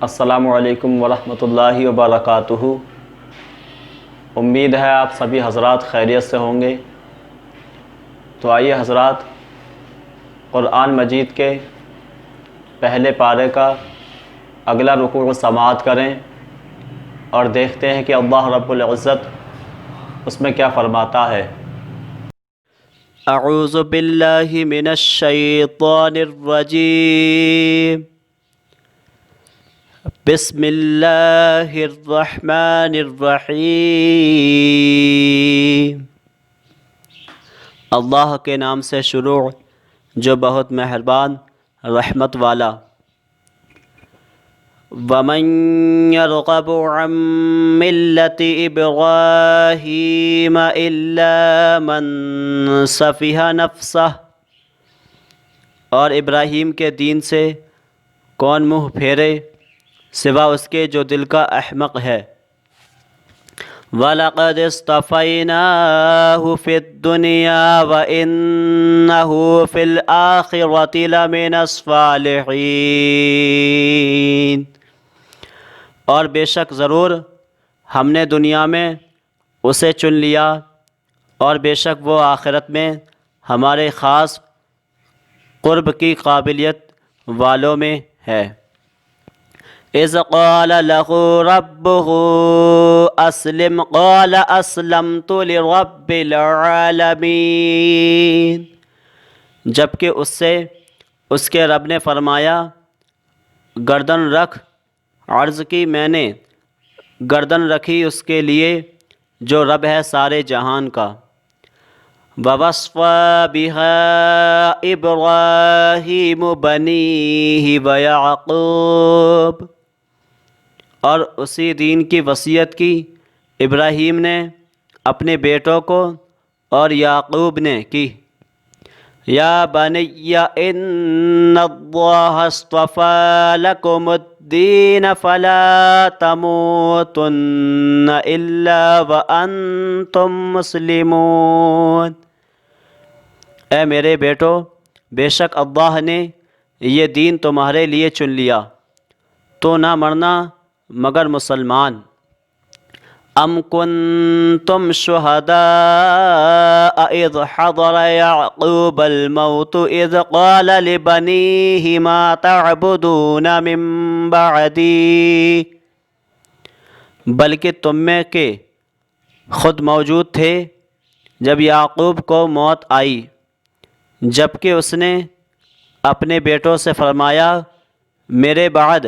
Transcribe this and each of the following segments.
السلام علیکم ورحمۃ اللہ وبرکاتہ۔ امید ہے آپ سبھی حضرات خیریت سے ہوں گے۔ تو آئیے حضرات قرآن مجید کے پہلے پارے کا اگلا رکوع سماعت کریں اور دیکھتے ہیں کہ اللہ رب العزت اس میں کیا فرماتا ہے۔ اعوذ باللہ من الشیطان الرجیم، بسم اللہ الرحمن الرحیم۔ اللہ کے نام سے شروع جو بہت مہربان رحمت والا۔ وَمَن يَرْغَبُ عَن مِّلَّةِ إِبْرَاهِيمَ إِلَّا مَن سَفِهَ نَفْسَهُ، اور ابراہیم کے دین سے کون منہ پھیرے سوا اس کے جو دل کا احمق ہے۔ وَلَقَدِ اصْطَفَيْنَاهُ فِي الدُّنْيَا وَإِنَّهُ فِي الْآخِرَةِ لَمِنَ الصَّالِحِينَ، اور بے شک ضرور ہم نے دنیا میں اسے چن لیا، اور بے شک وہ آخرت میں ہمارے خاص قرب کی قابلیت والوں میں ہے۔ اذ قال له ربه اسلم قال اسلمت لرب العالمین، جبکہ اس سے اس کے رب نے فرمایا گردن رکھ، عرض کی میں نے گردن رکھی اس کے لیے جو رب ہے سارے جہان کا۔ وَوَصَّى بِهَا إِبْرَاهِيمُ بَنِيهِ وَيَعْقُوبُ، اور اسی دین کی وصیت کی ابراہیم نے اپنے بیٹوں کو اور یعقوب نے کی۔ یا بنی ان اللہ اصطفى لکم الدین فلا تموتن الا وانتم مسلمون، اے میرے بیٹو بے شک اللہ نے یہ دین تمہارے لیے چن لیا تو نہ مرنا مگر مسلمان۔ ام کنتم شہداء اذ حضر یعقوب الموت اذ قال لبنیہ ما تعبدون من بعدی، بلکہ تم میں کے خود موجود تھے جب یعقوب کو موت آئی، جبکہ اس نے اپنے بیٹوں سے فرمایا میرے بعد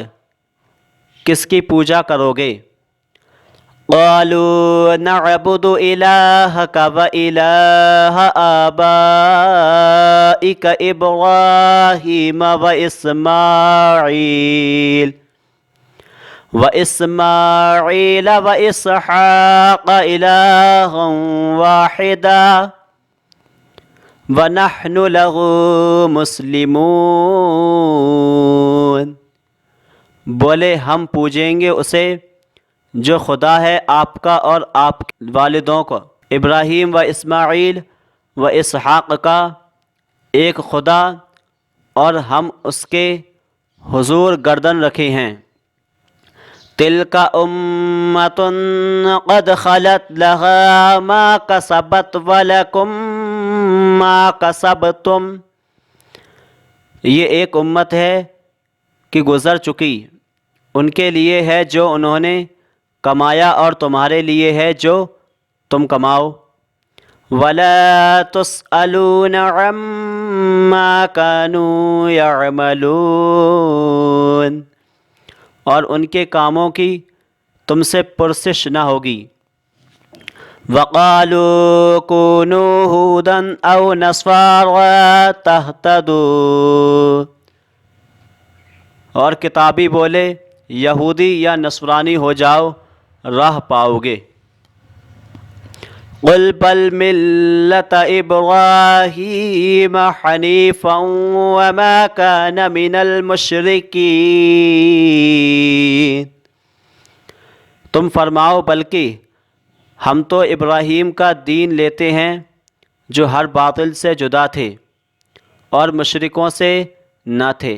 کس کی پوجا کرو گے؟ قالوا نعبد الہک وَإِلَٰهَ آبائک ابراہیم وإسماعیل وإسحاق الہا واحدا وَنَحْنُ لَهُ مُسْلِمُونَ، بولے ہم پوجیں گے اسے جو خدا ہے آپ کا اور آپ کے والدوں کو، ابراہیم و اسماعیل و اسحاق کا ایک خدا، اور ہم اس کے حضور گردن رکھے ہیں۔ تلک امۃ قد خلت لها ما کسبت ولکم ما کسبتم، یہ ایک امت ہے کہ گزر چکی، ان کے لیے ہے جو انہوں نے کمایا اور تمہارے لیے ہے جو تم کماؤ۔ وَلَا تُسْأَلُونَ عَمَّا كَانُوا يَعْمَلُونَ، اور ان کے کاموں کی تم سے پرسش نہ ہوگی۔ وَقَالُوا كُونُوا هُودًا أَوْ نَصَارَىٰ تَهْتَدُوا، اور کتابی بولے یہودی یا نصرانی ہو جاؤ راہ پاؤ گے۔ قُلْ بَلْ مِلَّةَ إِبْرَاهِيمَ حَنِيفًا وَمَا كَانَ مِنَ الْمُشْرِكِينَ، تم فرماؤ بلکہ ہم تو ابراہیم کا دین لیتے ہیں جو ہر باطل سے جدا تھے اور مشرکوں سے نہ تھے۔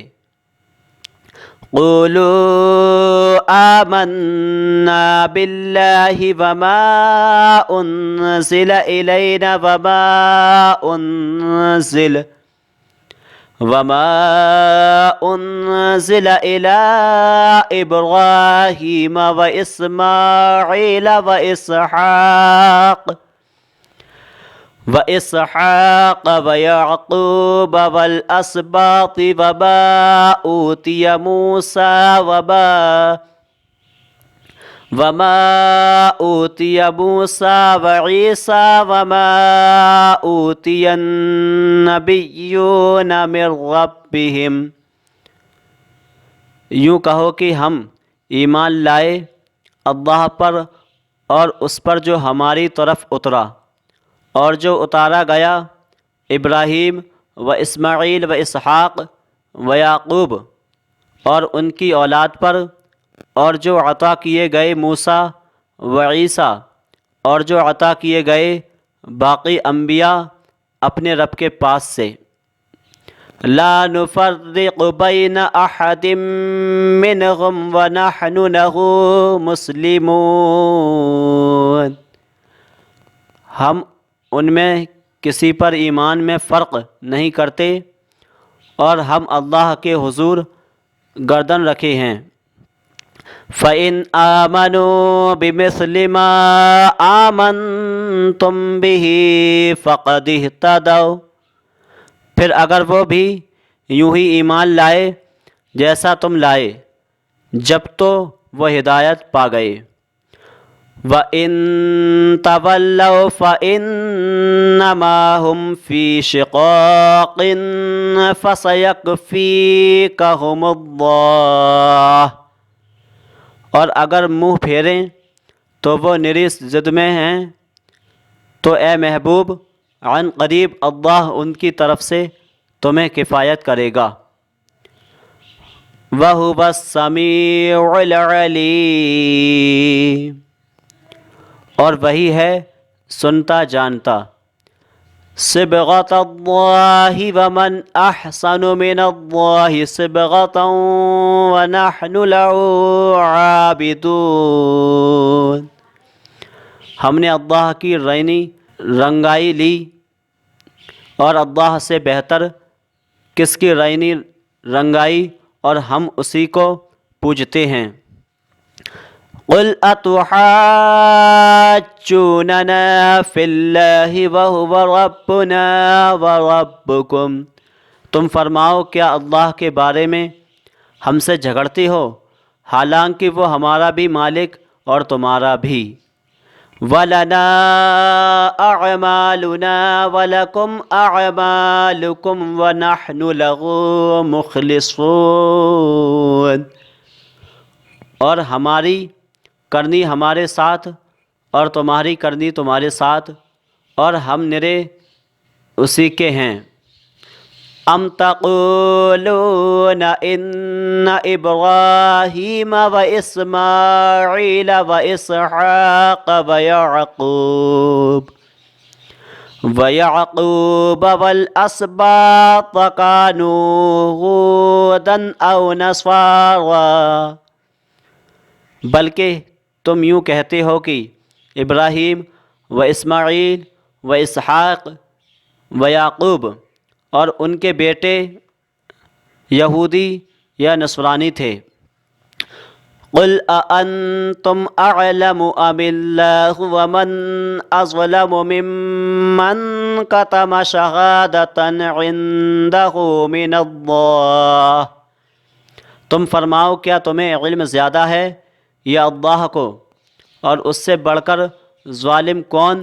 قولوا آمنا بالله وما أنزل إلينا وما أنزل إلى إبراهيم وإسماعيل وإسحاق ويعقوب والأسباط وما أوتي موسى وعيسى وما أوتي النبيون من ربهم. یوں کہو کہ ہم ایمان لائے اللہ پر اور اس پر جو ہماری طرف اترا اور جو اتارا گیا ابراہیم و اسماعیل و اسحاق و یعقوب اور ان کی اولاد پر، اور جو عطا کیے گئے موسیٰ و عیسیٰ اور جو عطا کیے گئے باقی انبیاء اپنے رب کے پاس سے. لا نفرق بین احد منہم ونحن لہ مسلمون. ہم ان میں کسی پر ایمان میں فرق نہیں کرتے اور ہم اللہ کے حضور گردن رکھے ہیں. فَإِنْ آمَنُوا بِمِثْلِ مَا آمَنْتُمْ بِهِ فَقَدِ اهْتَدَوْا. پھر اگر وہ بھی یوں ہی ایمان لائے جیسا تم لائے جب تو وہ ہدایت پا گئے. وَإِن تَوَلَّوْا فَإِنَّمَا هُمْ فِي شِقَاقٍ فَسَيَكْفِيكَهُمُ اللَّهُ. اور اگر منہ پھیریں تو وہ نری ضد میں ہیں، تو اے محبوب عن قریب اللہ ان کی طرف سے تمہیں کفایت کرے گا. وَهُوَ السَّمِيعُ الْعَلِيمُ. اور وہی ہے سنتا جانتا. صبغۃ اللہ ومن احسن من اللہ صبغۃ ونحن لہ عابدون. ہم نے اللہ کی رنگائی لی اور اللہ سے بہتر کس کی رینی رنگائی اور ہم اسی کو پوجتے ہیں. قل اتحاجوننا فی اللہ وہو ربنا وربکم. تم فرماؤ کیا اللہ کے بارے میں ہم سے جھگڑتے ہو حالانکہ وہ ہمارا بھی مالک اور تمہارا بھی. وَلَنَا أَعْمَالُنَا وَلَكُمْ أَعْمَالُكُمْ وَنَحْنُ لَهُ مُخْلِصُونَ. اور ہماری کرنی ہمارے ساتھ اور تمہاری کرنی تمہارے ساتھ اور ہم نرے اسی کے ہیں. ام تقولون ان ابراہیم و اسماعیل و اسحاق ویعقوب والاسباط کانوا ہودا او نصارا. بلکہ تم یوں کہتے ہو کہ ابراہیم و اسماعیل و اسحاق و یعقوب اور ان کے بیٹے یہودی یا نصرانی تھے. قل اانتم اعلم ام اللہ ومن اظلم ممن کتم شہادۃ عندہ من اللہ. تم فرماؤ کیا تمہیں علم زیادہ ہے یا اللہ کو، اور اس سے بڑھ کر ظالم کون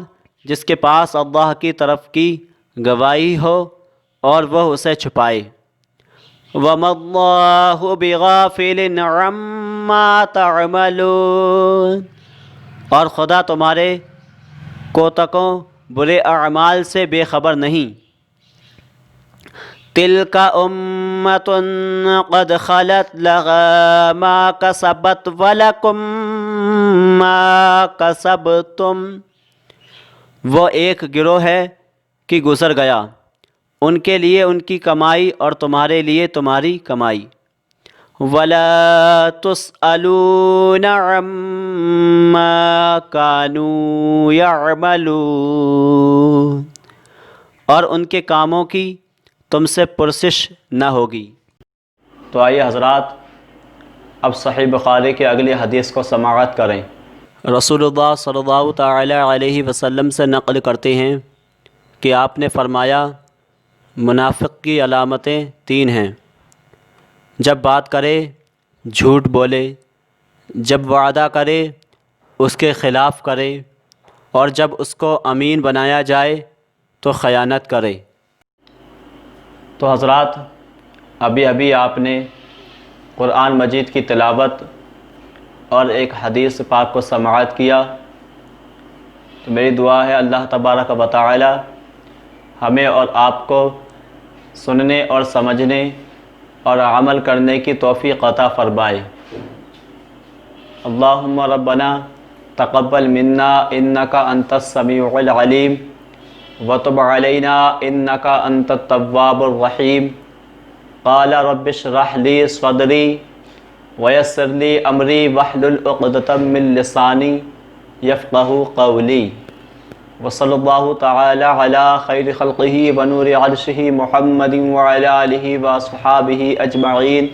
جس کے پاس اللہ کی طرف کی گواہی ہو اور وہ اسے چھپائے. وَمَا اللَّهُ بِغَافِلٍ عَمَّا تَعْمَلُونَ. اور خدا تمہارے کوتکوں برے اعمال سے بے خبر نہیں. تِلْكَ أُمَّةٌ قَدْ خَلَتْ لَهَا مَا كَسَبَتْ وَلَكُمْ مَا كَسَبْتُمْ. وہ ایک گروہ ہے کہ گزر گیا، ان کے لیے ان کی کمائی اور تمہارے لیے تمہاری کمائی. ولا تسألون عما كانوا يعملون، اور ان کے کاموں کی تم سے پرسش نہ ہوگی۔ تو آئیے حضرات اب صحیح بخاری کی اگلی حدیث کو سماعت کریں۔ رسول اللہ صلی اللہ تعالی علیہ وسلم سے نقل کرتے ہیں کہ آپ نے فرمایا منافق کی علامتیں 3 ہیں: جب بات کرے جھوٹ بولے، جب وعدہ کرے اس کے خلاف کرے، اور جب اس کو امین بنایا جائے تو خیانت کرے۔ تو حضرات ابھی آپ نے قرآن مجید کی تلاوت اور ایک حدیث پاک کو سماعت کیا، تو میری دعا ہے اللہ تبارک و تعالی ہمیں اور آپ کو سننے اور سمجھنے اور عمل کرنے کی توفیق عطا فرمائے۔ اللہم ربنا تقبل منا انک انت السمیع العلیم وتب علینا انک انت التواب الرحیم۔ قال رب اشرح لی صدری ویسر لی امری واحلل عقدۃ من لسانی یفقہوا قولی۔ وصلی اللہ تعالی علی خیر خلقہ ونور عرشہ محمد وعلی آلہ واصحابہ اجمعین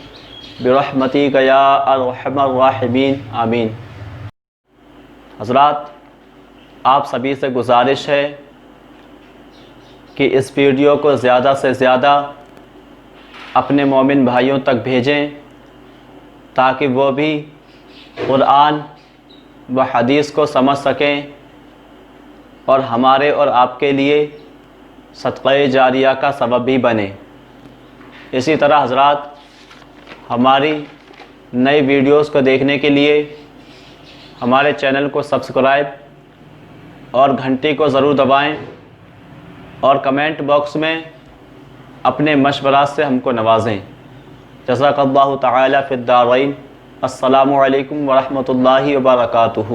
برحمتک یا ارحم الراحمین، آمین۔ حضرات آپ سبھی سے گزارش ہے کہ اس ویڈیو کو زیادہ سے زیادہ اپنے مومن بھائیوں تک بھیجیں تاکہ وہ بھی قرآن و حدیث کو سمجھ سکیں اور ہمارے اور آپ کے لیے صدقہ جاریہ کا سبب بھی بنے۔ اسی طرح حضرات ہماری نئی ویڈیوز کو دیکھنے کے لیے ہمارے چینل کو سبسکرائب اور گھنٹی کو ضرور دبائیں، اور کمنٹ باکس میں اپنے مشورات سے ہم کو نوازیں۔ جزاک اللہ تعالی فی الدارین۔ السلام علیکم ورحمۃ اللہ وبرکاتہ۔